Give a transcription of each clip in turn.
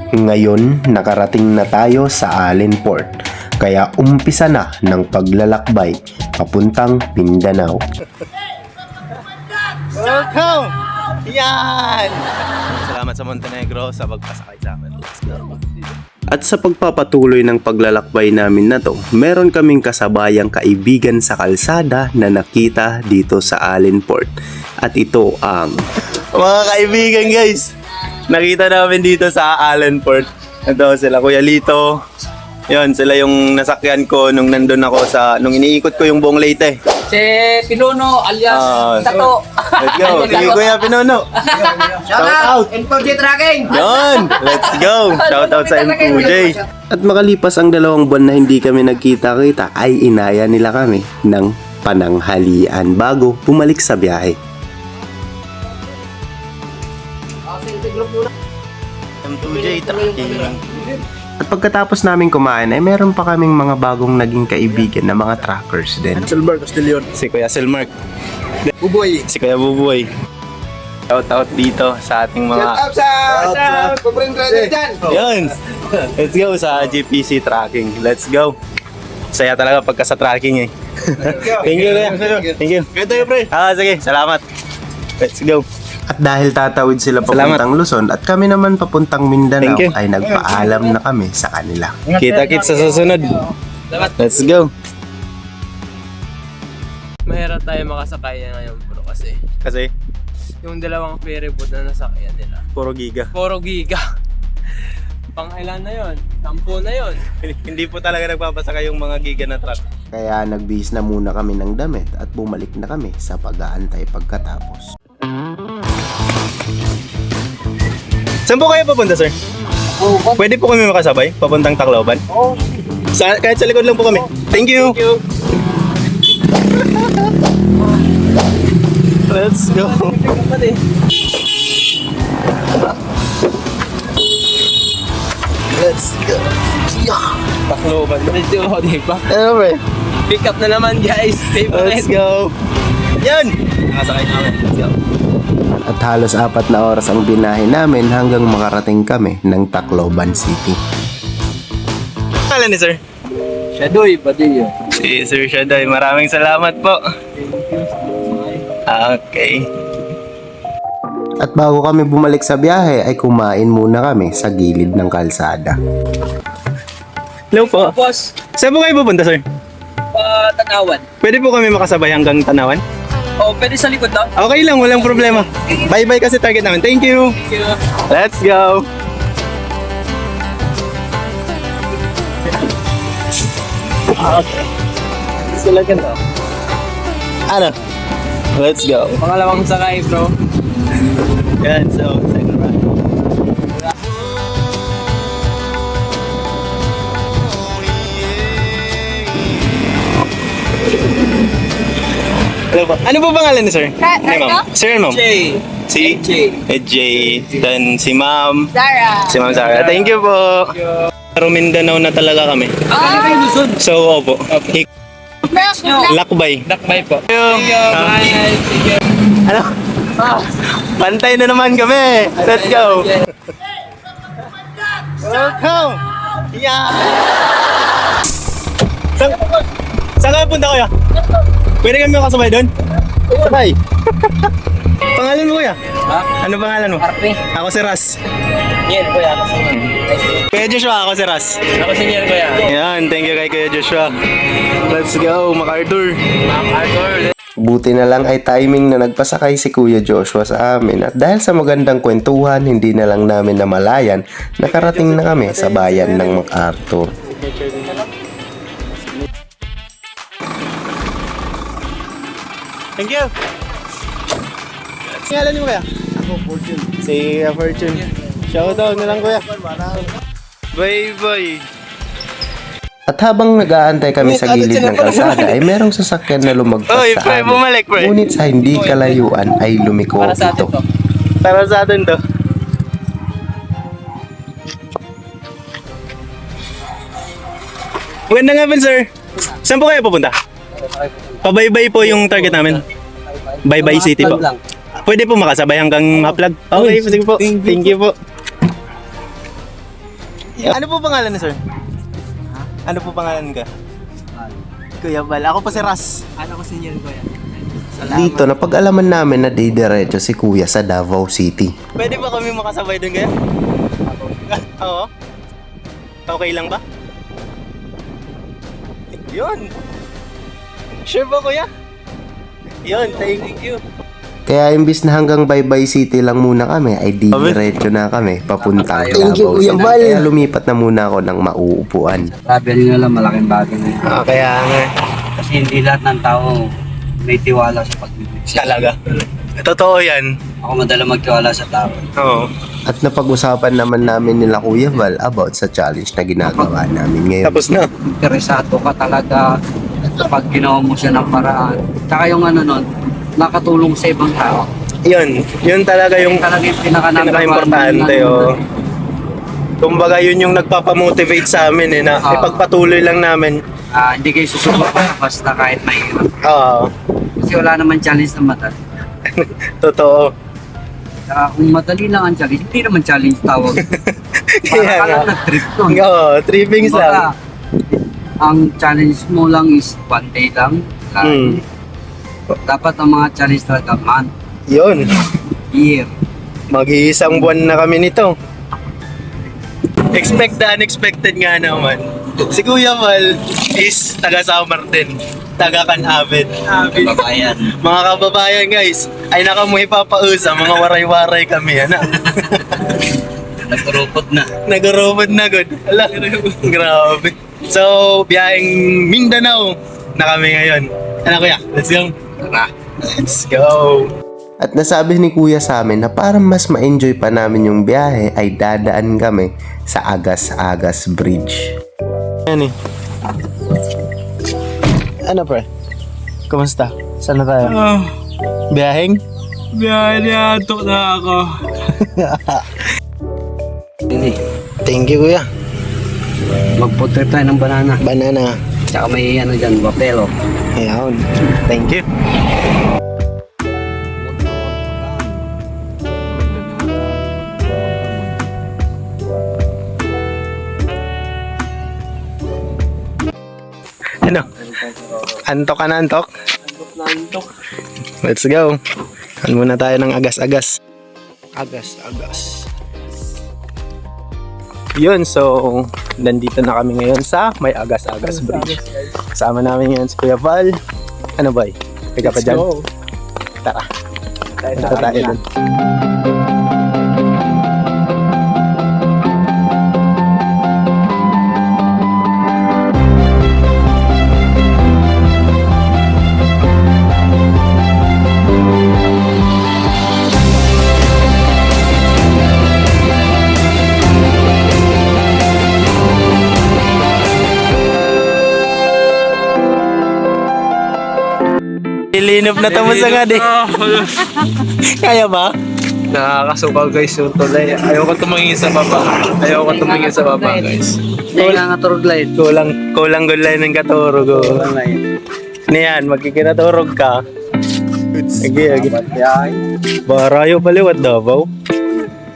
Ngayon, nakarating na tayo sa Allen Port, kaya umpisa na ng paglalakbay papuntang Mindanao. Welcome! Yan! Salamat sa Montenegro sa pagpasakay sa amin. Let's go! At sa pagpapatuloy ng paglalakbay namin na to, meron kaming kasabayang kaibigan sa kalsada na nakita dito sa Allen Port. At ito ang... Mga kaibigan guys, nakita namin dito sa Allen Port. Ito sila Kuya Lito. Yun, sila yung nasakyan ko nung nandun ako nung iniikot ko yung buong Leyte. Si Pinuno alias Tato. Let's go. Sige Kuya Pinuno. Shout out! M4J Tracking! Yun, let's go. Shout out sa M2J. At makalipas ang 2 buwan na hindi kami nagkita-kita ay inaya nila kami ng pananghalian bago bumalik sa biyahe. M2J tracking. At pagkatapos namin kumain ay meron pa kaming mga bagong naging kaibigan na mga trackers din. Silver Castillion. Si Kuya Silmark. Buboy! Si Kuya Buboy. Shout out dito sa ating mga... Shout out! Paparing rider dyan! Yun! Let's go sa GPC tracking. Let's go! Saya talaga pagka sa tracking eh. Thank you Kuya. Thank you. Kaya tayo pre. Sige. Salamat. Let's go. At dahil tatawid sila Salamat. papuntang Luzon at kami naman papuntang Mindanao Thank you. ay nagpaalam na kami sa kanila. Kita-kits sa susunod. Let's go. Mahirap tayo makasakay ngayon bro kasi Kasi yung dalawang ferry boat na nasakyan nila puro giga. 4 giga. Pang ilan na yon? 10 na yon. Hindi po talaga nagpapasakay yung mga giga na truck. Kaya nagbihis na muna kami ng damit at bumalik na kami sa pag-aantay pagkatapos. Saan po kayo papunta sir? Pwede po kami makasabay papuntang Tacloban? Oo. Kahit sa likod lang po kami. Thank you. Let's go. Let's go. Tacloban. Medyo diba? Ano ba? Pick up na naman guys. Let's go. Yan. Nakasakay namin. Let's go. At halos 4 na oras ang binahe namin hanggang makarating kami ng Tacloban City. Kala ni sir? Shadoy, Padillo. Si Sir Shadoy. Maraming salamat po. Okay. At bago kami bumalik sa biyahe ay kumain muna kami sa gilid ng kalsada. Hello po. Boss, Saan po kayo pupunta sir? Tanawan. Pwede po kami makasabay hanggang Tanawan? Oh, pwede sa likod lang. Okay lang, walang problema. Bye-bye kasi target namin. Thank you. Thank you. Let's go. Okay. Sila ganito. Ano? Let's go. Pangalawang sakay bro. Yan, so second ride. Hello po. Ano po pangalan ni sir? Ni ma'am. Sir and ma'am? Jay. Si? Jay. Jay. Then si ma'am. Zara. Si ma'am Zara. Thank you po. Pero Mindanao na talaga kami. So, opo. Lakbay. Dakbay po. Thank you. Bye. Sige. Ano? Pantay na naman kami. Let's go. Welcome. Yeah. Saan ka punta kuya? Pwede kami makasabay doon? Sabay. Pangalan mo kuya? Ha? Ano pangalan mo? Arpe. Ako si Ras. Yan, kuya. Ako si Kuya Joshua, ako si Ras. Ako si Nier, kuya. Yan, thank you kay Kuya Joshua. Let's go, MacArthur. Ma'am Arthur. Buti na lang ay timing na nagpasakay si Kuya Joshua sa amin at dahil sa magandang kwentuhan hindi na lang namin namalayan nakarating na kami sa bayan ng MacArthur. Thank you. Singalan niyo kuya? Ako, Fortune. Si Fortune. Shoutout na lang kuya. Bye-bye. At habang nag-aantay kami sa gilid ng kalsada ay merong sasakyan na lumagpas Oy, sa pre, amin. bumalik, pre. Ngunit sa hindi kalayuan ay lumiko Para sa atin ito. to. Para sa atin to. Maganda nga po sir. Saan po kayo pupunta? Pabaybay po yung target namin. Baybay City po. Pwede po makasabay hanggang Haplag? Okay, sige po. Thank you po. Ano po pangalan ni sir? Ano po pangalan ka? Kuya Bal. Ako po si Ras. Ano ko senior ko yan? Dito, napag-alaman namin na didiretso si Kuya sa Davao City. Pwede ba kami makasabay doon kaya? Oo. Okay lang ba? Yun. Sure ba kuya? Yun, thank you. Kaya imbis na hanggang Baybay City lang muna kami, ay didiretso na kami papunta Davao City. Kaya lumipat na muna ako ng mauupuan. Sabi nyo lang malaking bagay na yun. Kaya nga. Kasi hindi lahat ng tao may tiwala sa pagbibigay. Talaga. Totoo yan. Ako madala magtiwala sa tao. Oo. At napag-usapan naman namin nila Kuya Val about sa challenge na ginagawa namin ngayon. Tapos na. Interesado ka talaga kapag ginawa mo siya ng paraan. Tsaka yung ano nun, nakatulong sa ibang tao. Yun. Yun talaga yung Talaga yung pinaka-importante. Oh. Kumbaga yun yung nagpapamotivate sa amin eh, na ipagpatuloy lang namin. Hindi kayo susubukan basta kahit mahirap. Oo. Kasi wala naman challenge na madali. Totoo. Kung madali lang ang challenge, hindi naman challenge tawag. Kaya Para ka nga. lang nag-trip nun. Oo, trippings lang. Kumbaga, ang challenge mo lang is one day lang. Hmm. Dapat ang mga challenge talaga month, Yun. year. Mag-iisang buwan na kami nito. Expect the unexpected nga naman. Si Kuya Val is taga San Martin, taga Canavit. Kababayan. Mga kababayan guys, ay nakamuhi papausa, mga waray-waray kami. Ano? Nagkurupot na. Nag-robot na good. Ala, grabe. So, biyaheng Mindanao na kami ngayon. Ano kuya? Let's go. Tara. Let's go. At nasabi ni Kuya sa amin na para mas ma-enjoy pa namin yung biyahe ay dadaan kami sa Agas-Agas Bridge. Yan eh. Ano pre? Kumusta? Saan na tayo? Biyaheng? Biyatok na ako. Hindi. Thank you kuya. Mag-food trip tayo ng banana. Banana. Tsaka may ano dyan, wapelo. Ayan. Thank you. Ano? Antok ka na, antok? Let's go. Ano muna tayo ng agas-agas. Agas-agas. Yun, so nandito na kami ngayon sa may Agas-Agas Bridge. Kasama namin ngayon si Kuya Val. Ano ba? Teka pa dyan? Tara. Punta tayo dun. Lilinop na tamo sa nga di. Kaya ba? Nakakasukaw guys yung tulay. Ayoko tumingin sa baba. Ayoko tumingin sa baba guys. Hindi nga nga turog light. Kulang gulay ng katurog. Niyan, magkikinaturog ka. Sige. Barayo paliwat Davao.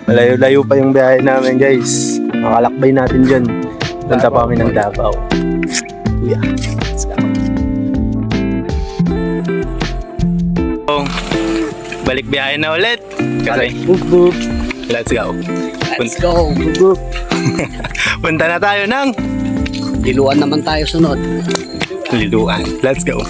Malayo-layo pa yung biyahe namin guys. Makalakbay natin dyan. Punta pa kami ng Davao. Kuya, let's go. So, balik biyahe na ulit. Kasi, let's go. Let's go. Bubuk. Punta na tayo ng Diluan naman tayo sunod. Liluan. Let's go.